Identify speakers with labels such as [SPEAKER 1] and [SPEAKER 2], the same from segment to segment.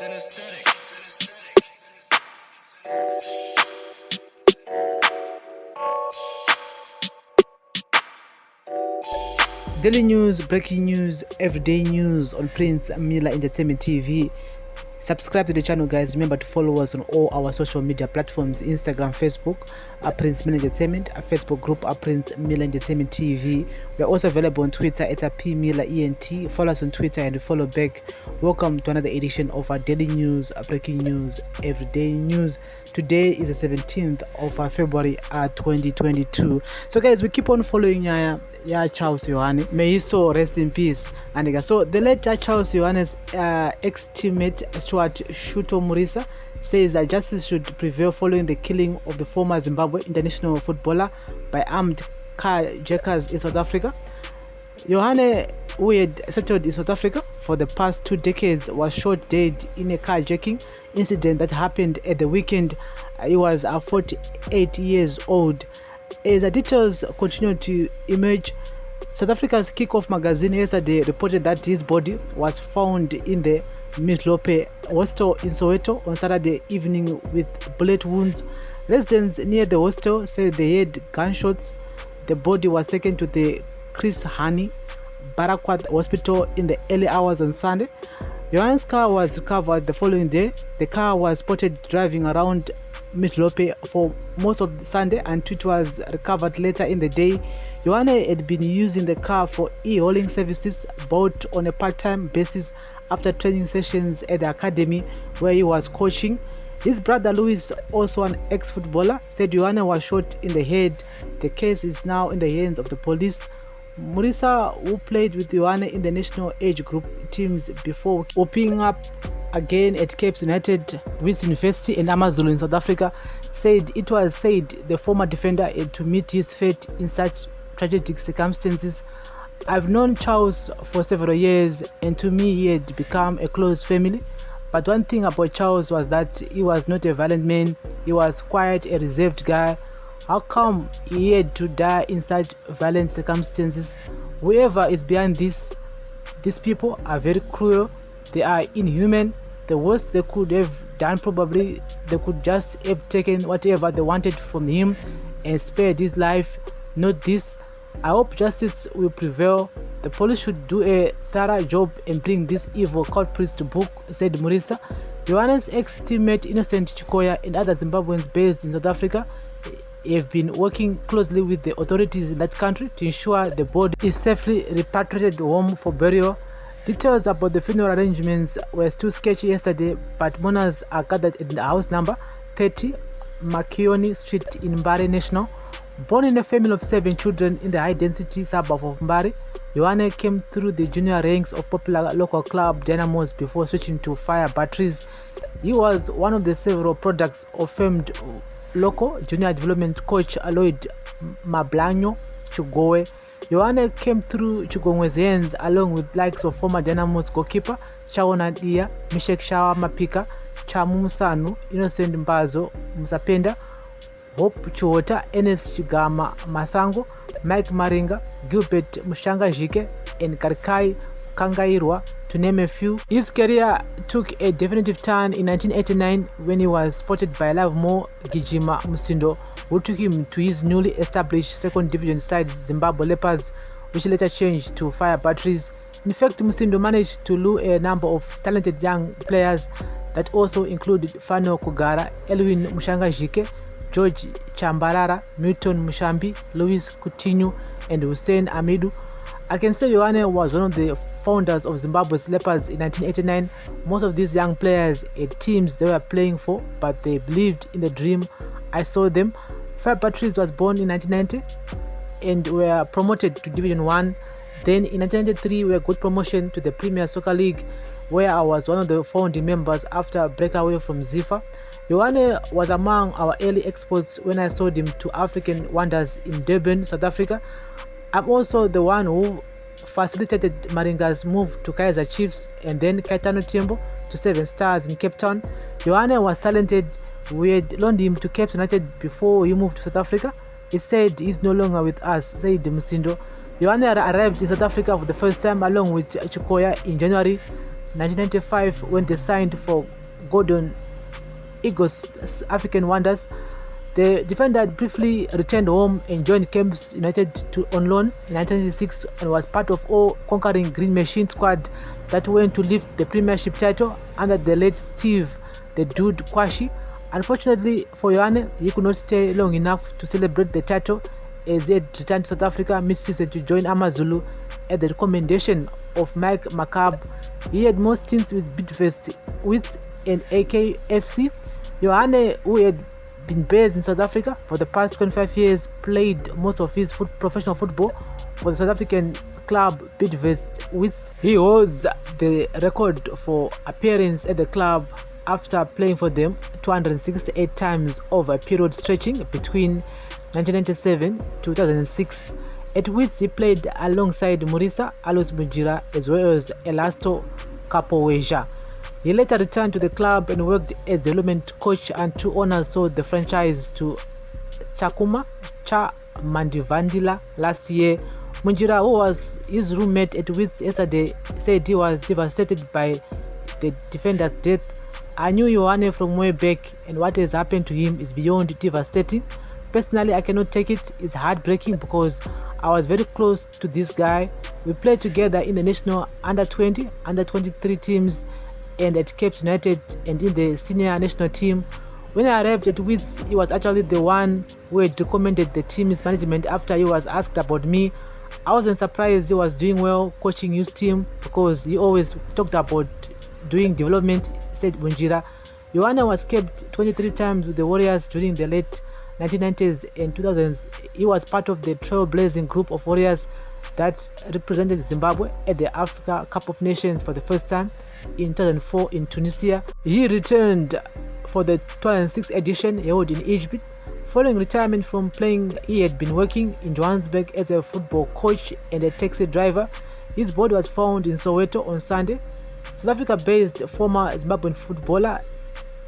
[SPEAKER 1] Daily news, breaking news, everyday news on Prince Miller Entertainment TV. Subscribe to the channel, guys. Remember to follow us on all our social media platforms: Instagram, Facebook, Prince Miller Entertainment, a Facebook group, Prince Miller Entertainment TV. We are also available on Twitter at @PMillerENT. Follow us on Twitter and follow back. Welcome to another edition of our daily news, breaking news, everyday news. Today is the 17th of February 2022. So guys, we keep on following Charles YOHANE. May he so rest in peace. And so the late Charles YOHANE's ex-teammate Stuart Shuto Murisa says that justice should prevail following the killing of the former Zimbabwe international footballer by armed carjackers in South Africa. YOHANE, who had settled in South Africa for the past 2 decades, was shot dead in a carjacking incident that happened at the weekend. He was 48 years old. As the details continue to emerge, South Africa's Kickoff magazine yesterday reported that his body was found in the Midlope hostel in Soweto on Saturday evening with bullet wounds. Residents near the hostel said they heard gunshots. The body was taken to the Chris Hani Barakwat Hospital in the early hours on Sunday. YOHANE's car was recovered the following day. The car was spotted driving around Midlope for most of Sunday and it was recovered later in the day. YOHANE had been using the car for e-hauling services, bought on a part-time basis after training sessions at the academy where he was coaching. His brother Louis, also an ex-footballer, said YOHANE was shot in the head. The case is now in the hands of the police. Murisa, who played with YOHANE in the national age group teams before opening up again at Cape United, Wits University and Amazulu in South Africa, said it was said the former defender had to meet his fate in such tragic circumstances. I've known Charles for several years and to me he had become a close family. But one thing about Charles was that he was not a violent man. He was quite a reserved guy. How come he had to die in such violent circumstances? Whoever is behind this, these people are very cruel. They are inhuman. The worst they could have done, probably they could just have taken whatever they wanted from him and spared his life, not this. I hope justice will prevail. The police should do a thorough job and bring these evil culprits to book, said Murisa. YOHANE's ex-teammate Innocent Chikoya and other Zimbabweans based in South Africa have been working closely with the authorities in that country to ensure the body is safely repatriated home for burial. Details about the funeral arrangements were still sketchy yesterday, but mourners are gathered at the house number 30 Makioni Street in Mbare National. Born in a family of 7 children in the high-density suburb of Mbare, YOHANE came through the junior ranks of popular local club Dynamos before switching to fire batteries. He was one of the several products of famed local junior development coach Lloyd Mablanyo Chugowe. YOHANE came through Chugongwe's hands along with likes of former Dynamos goalkeeper Chaona Dia, Mishek Shawa Mapika, Chamu Musanu, Innocent Mbazo Musapenda, Hope Chuota, Enes Chigama Masango, Mike Maringa, Gilbert Mushanga Jike, and Karkai Kangairwa, to name a few. His career took a definitive turn in 1989 when he was spotted by Mo Gijima Musindo, who took him to his newly established second division side Zimbabwe Leopards, which later changed to Fire Batteries. In fact, Musindo managed to lure a number of talented young players that also included Fano Kugara, Elwin Mushanga Jike, George Chambarara, Milton Mushambi, Louis Coutinho, and Hussein Amidu. I can say YOHANE was one of the founders of Zimbabwe's Leopards in 1989. Most of these young players had teams they were playing for, but they believed in the dream. I saw them. Fire Batteries was born in 1990 and were promoted to Division 1. Then in 1993 we got promotion to the Premier Soccer League, where I was one of the founding members after a breakaway from Zifa. YOHANE was among our early exports when I sold him to African Wonders in Durban, South Africa. I'm also the one who facilitated Maringa's move to Kaizer Chiefs and then Kaitano Timbo to 7 Stars in Cape Town. YOHANE was talented. We had loaned him to Cape United before he moved to South Africa. He said he's no longer with us, said Musindo. YOHANE arrived in South Africa for the first time along with Chikoya in January. 1995 when they signed for Golden Eagles African Wonders. The defender briefly returned home and joined Camps United on loan in 1996 and was part of all-conquering Green Machine squad that went to lift the Premiership title under the late Steve the Dude Kwashi. Unfortunately for Yohane, he could not stay long enough to celebrate the title as he had returned to South Africa mid-season to join Amazulu at the recommendation of Mike McCabe. He had more stints with Bidvest with an AKFC. Yohane, who had been based in South Africa for the past 25 years, played most of his professional football for the South African club Bidvest, which he holds the record for appearance at the club after playing for them 268 times over a period stretching between 1997 to 2006, at which he played alongside Murisa Alois Munjira as well as Elasto Capoeja. He later returned to the club and worked as development coach until owners sold the franchise to Chakuma Cha Mandivandila last year. Munjira, who was his roommate at Wits yesterday, said he was devastated by the defender's death. I knew Yohane from way back, and what has happened to him is beyond devastating. Personally, I cannot take it. It's heartbreaking because I was very close to this guy. We played together in the national under-20, under-23 teams and at Cape United and in the senior national team. When I arrived at Wits, he was actually the one who had recommended the team's management after he was asked about me. I wasn't surprised he was doing well coaching youth team because he always talked about doing development, said Munjira. Yohane was kept 23 times with the Warriors during the late 1990s and 2000s. He was part of the trailblazing group of Warriors that represented Zimbabwe at the Africa Cup of Nations for the first time in 2004 in Tunisia. He returned for the 2006 edition held in Egypt. Following retirement from playing, he had been working in Johannesburg as a football coach and a taxi driver. His body was found in Soweto on Sunday. South Africa-based former Zimbabwean footballer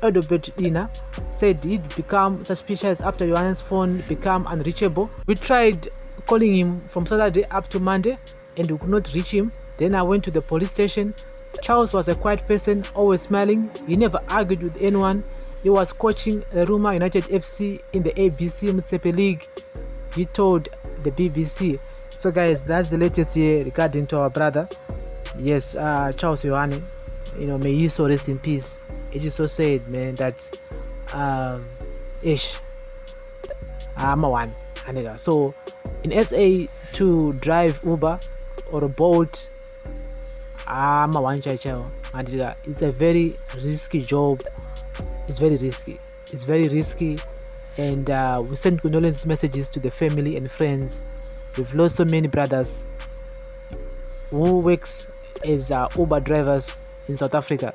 [SPEAKER 1] Edobert Dina said he'd become suspicious after Yohane's phone became unreachable. We tried calling him from Saturday up to Monday and we could not reach him. Then I went to the police station. Charles was a quiet person, always smiling. He never argued with anyone. He was coaching Ruma United FC in the ABC Mutsepe League, he told the BBC. So guys, that's the latest here regarding to our brother. Yes, Charles YOHANE, may he so rest in peace. It is so sad, man, that I'm a one. So in SA to drive Uber or a Bolt, I'm a one child. It's a very risky job. It's very risky, and we send condolence messages to the family and friends. We've lost so many brothers who works as Uber drivers in South Africa,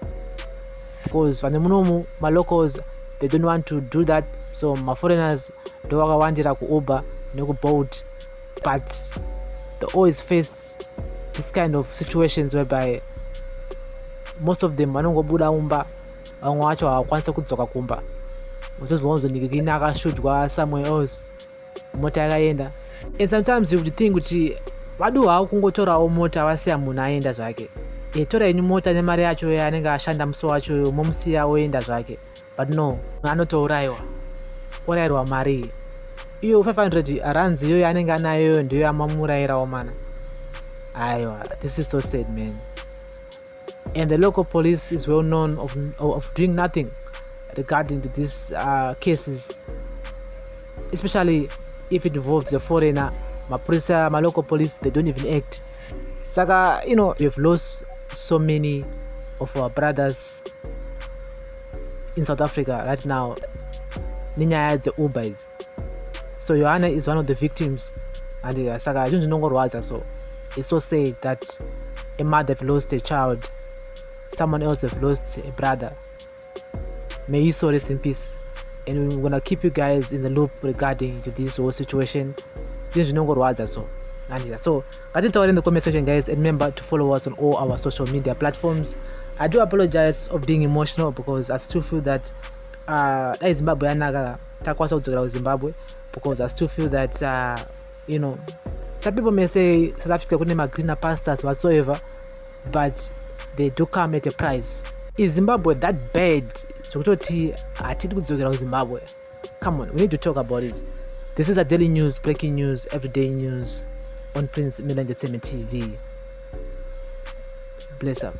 [SPEAKER 1] because my locals, they don't want to do that, so my foreigners don't want to Uber, no Bolt, but they always face this kind of situations whereby most of them vanongobuda umba vamwe vacho havakwanisa kudzoka kumba, utozowanzonikekina akashudzwa somewhere else mota yakaenda. And sometimes you would think kuti vadu havo kungotorawo mota vasiya munhu aenda zvake. Tora inyu mota nemari yacho anenge ashanda musi wacho momusiya oenda zvake, but no, anotouraiwa mari iyo 500 rands iyoyo anenge anayo ndiyo yamamurayirawo mana. Aiwa, this is so sad, man. And the local police is well known of doing nothing regarding to these cases, especially if it involves a foreigner. My local police, they don't even act. Saka, we've lost so many of our brothers in South Africa right now. Ninya had the Ubers. So Yohane is one of the victims, and Saka, I don't know so it's so sad that a mother have lost a child, someone else have lost a brother. May you so rest in peace, and we're gonna keep you guys in the loop regarding to this whole situation. So I did tell in the comment section, guys, and remember to follow us on all our social media platforms. I do apologize of being emotional because I still feel that Zimbabwe Zimbabwe, because I still feel that some people may say South Africa couldn't have greener pastures whatsoever, but they do come at a price. Is Zimbabwe that bad? Zimbabwe. Come on, we need to talk about it. This is a daily news, breaking news, everyday news on Prince Mila Entertainment TV. Bless up.